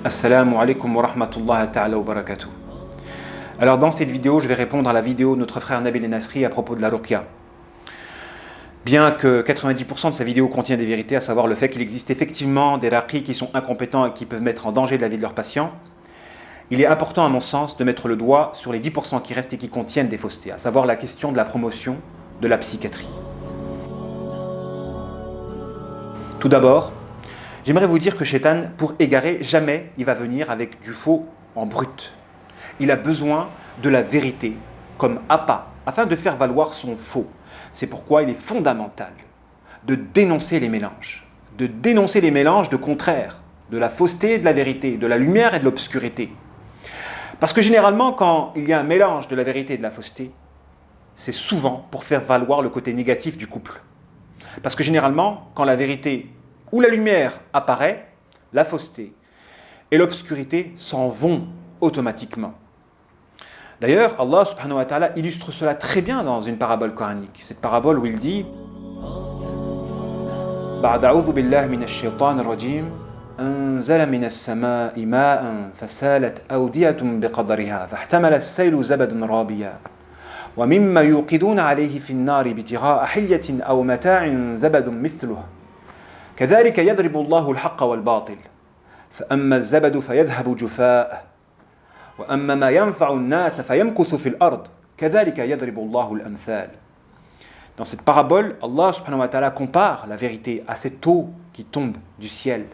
Assalamu alaikum wa rahmatullahi ta'ala wa barakatuh. Alors dans cette vidéo, je vais répondre à la vidéo de notre frère Nabil Nasri à propos de la ruqya. Bien que 90% de sa vidéo contient des vérités, à savoir le fait qu'il existe effectivement des raqis qui sont incompétents et qui peuvent mettre en danger la vie de leurs patients, il est important à mon sens de mettre le doigt sur les 10% qui restent et qui contiennent des faussetés, à savoir la question de la promotion de la psychiatrie. Tout d'abord, j'aimerais vous dire que Shaitan, pour égarer, jamais il va venir avec du faux en brut. Il a besoin de la vérité comme appât, afin de faire valoir son faux. C'est pourquoi il est fondamental de dénoncer les mélanges, de contraires, de la fausseté et de la vérité, de la lumière et de l'obscurité. Parce que généralement, quand il y a un mélange de la vérité et de la fausseté, c'est souvent pour faire valoir le côté négatif du couple. Parce que généralement, quand la vérité ou la lumière apparaît, la fausseté et l'obscurité s'en vont automatiquement. D'ailleurs, Allah subhanahu wa ta'ala illustre cela très bien dans une parabole coranique. Cette parabole où il dit بعد أعوذ بالله من الشيطان الرجيم أنزل من السماء ماء فسالت أودية بقدرها فاحتمل السيل زبدا رابيا ومما يوقدون عليه في النار ابتغاء حلية أو متاع زبد مثله كذلك يضرب الله الحق والباطل فأما الزبد فيذهب جفاء وأما ما ينفع الناس فيمكث في الأرض كذلك يضرب الله الأمثال. Dans cette parabole, Allah subhanahu wa ta'ala compare la vérité à cette eau qui tombe du ciel,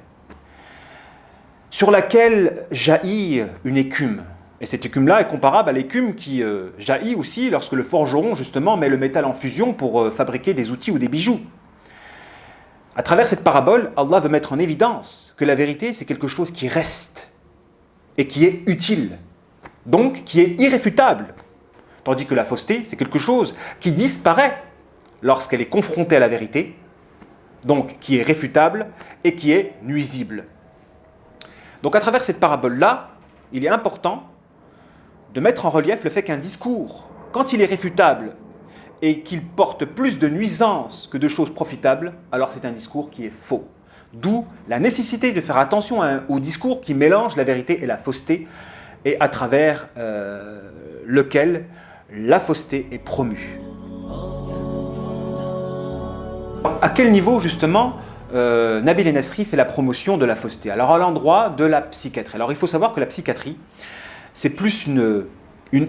sur laquelle jaillit une écume. Et cette écume-là est comparable à l'écume qui jaillit aussi lorsque le forgeron justement met le métal en fusion pour fabriquer des outils ou des bijoux. À travers cette parabole, Allah veut mettre en évidence que la vérité, c'est quelque chose qui reste et qui est utile, donc qui est irréfutable. Tandis que la fausseté, c'est quelque chose qui disparaît lorsqu'elle est confrontée à la vérité, donc qui est réfutable et qui est nuisible. Donc à travers cette parabole-là, il est important de mettre en relief le fait qu'un discours, quand il est réfutable et qu'il porte plus de nuisances que de choses profitables, alors c'est un discours qui est faux. D'où la nécessité de faire attention au discours qui mélange la vérité et la fausseté et à travers lequel la fausseté est promue. À quel niveau justement Nabil Nasri fait la promotion de la fausseté? Alors à l'endroit de la psychiatrie. Alors il faut savoir que la psychiatrie, c'est plus une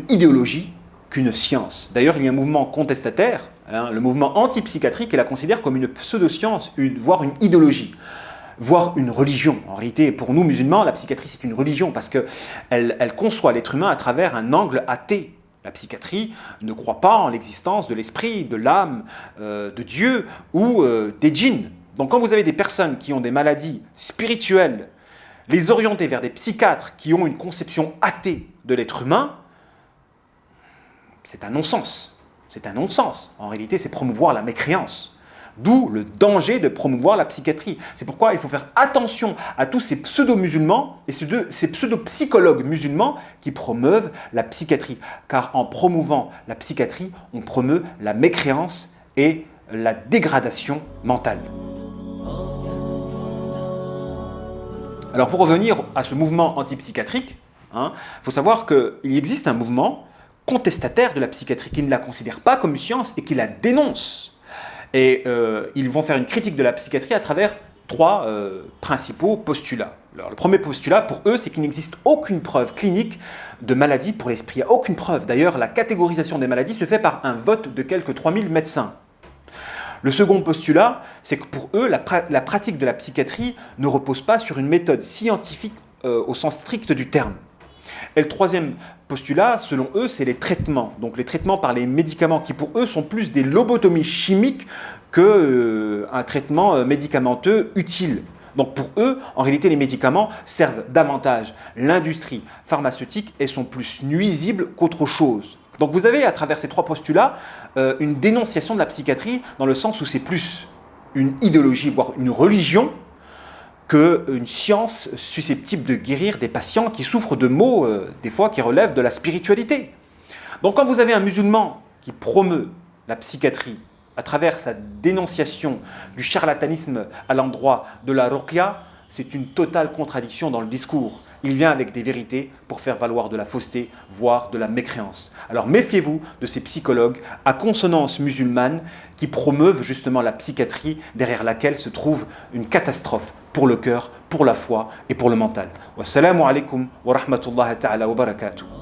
idéologie qu'une science. D'ailleurs, il y a un mouvement contestataire, le mouvement anti-psychiatrique, qui la considère comme une pseudo-science, voire une idéologie, voire une religion. En réalité, pour nous musulmans, la psychiatrie c'est une religion parce qu'elle conçoit l'être humain à travers un angle athée. La psychiatrie ne croit pas en l'existence de l'esprit, de l'âme, de Dieu ou des djinns. Donc quand vous avez des personnes qui ont des maladies spirituelles, les orienter vers des psychiatres qui ont une conception athée de l'être humain, c'est un non-sens. C'est un non-sens. En réalité, c'est promouvoir la mécréance. D'où le danger de promouvoir la psychiatrie. C'est pourquoi il faut faire attention à tous ces pseudo-musulmans et ces pseudo-psychologues musulmans qui promeuvent la psychiatrie. Car en promouvant la psychiatrie, on promeut la mécréance et la dégradation mentale. Alors pour revenir à ce mouvement antipsychiatrique, faut savoir qu'il existe un mouvement contestataire de la psychiatrie qui ne la considère pas comme une science et qui la dénonce. Et ils vont faire une critique de la psychiatrie à travers trois principaux postulats. Alors, le premier postulat pour eux, c'est qu'il n'existe aucune preuve clinique de maladie pour l'esprit. Il n'y a aucune preuve. D'ailleurs, la catégorisation des maladies se fait par un vote de quelques 3000 médecins. Le second postulat, c'est que pour eux, la pratique de la psychiatrie ne repose pas sur une méthode scientifique au sens strict du terme. Et le troisième postulat, selon eux, c'est les traitements. Donc les traitements par les médicaments qui pour eux sont plus des lobotomies chimiques qu'un traitement médicamenteux utile. Donc pour eux, en réalité, les médicaments servent davantage l'industrie pharmaceutique et sont plus nuisibles qu'autre chose. Donc vous avez à travers ces trois postulats une dénonciation de la psychiatrie dans le sens où c'est plus une idéologie, voire une religion, qu'une science susceptible de guérir des patients qui souffrent de maux, des fois qui relèvent de la spiritualité. Donc quand vous avez un musulman qui promeut la psychiatrie à travers sa dénonciation du charlatanisme à l'endroit de la ruqya, c'est une totale contradiction dans le discours. il vient avec des vérités pour faire valoir de la fausseté, voire de la mécréance. Alors méfiez-vous de ces psychologues à consonance musulmane qui promeuvent justement la psychiatrie derrière laquelle se trouve une catastrophe pour le cœur, pour la foi et pour le mental. Wassalamu alaikum wa rahmatullahi ta'ala wa barakatuh.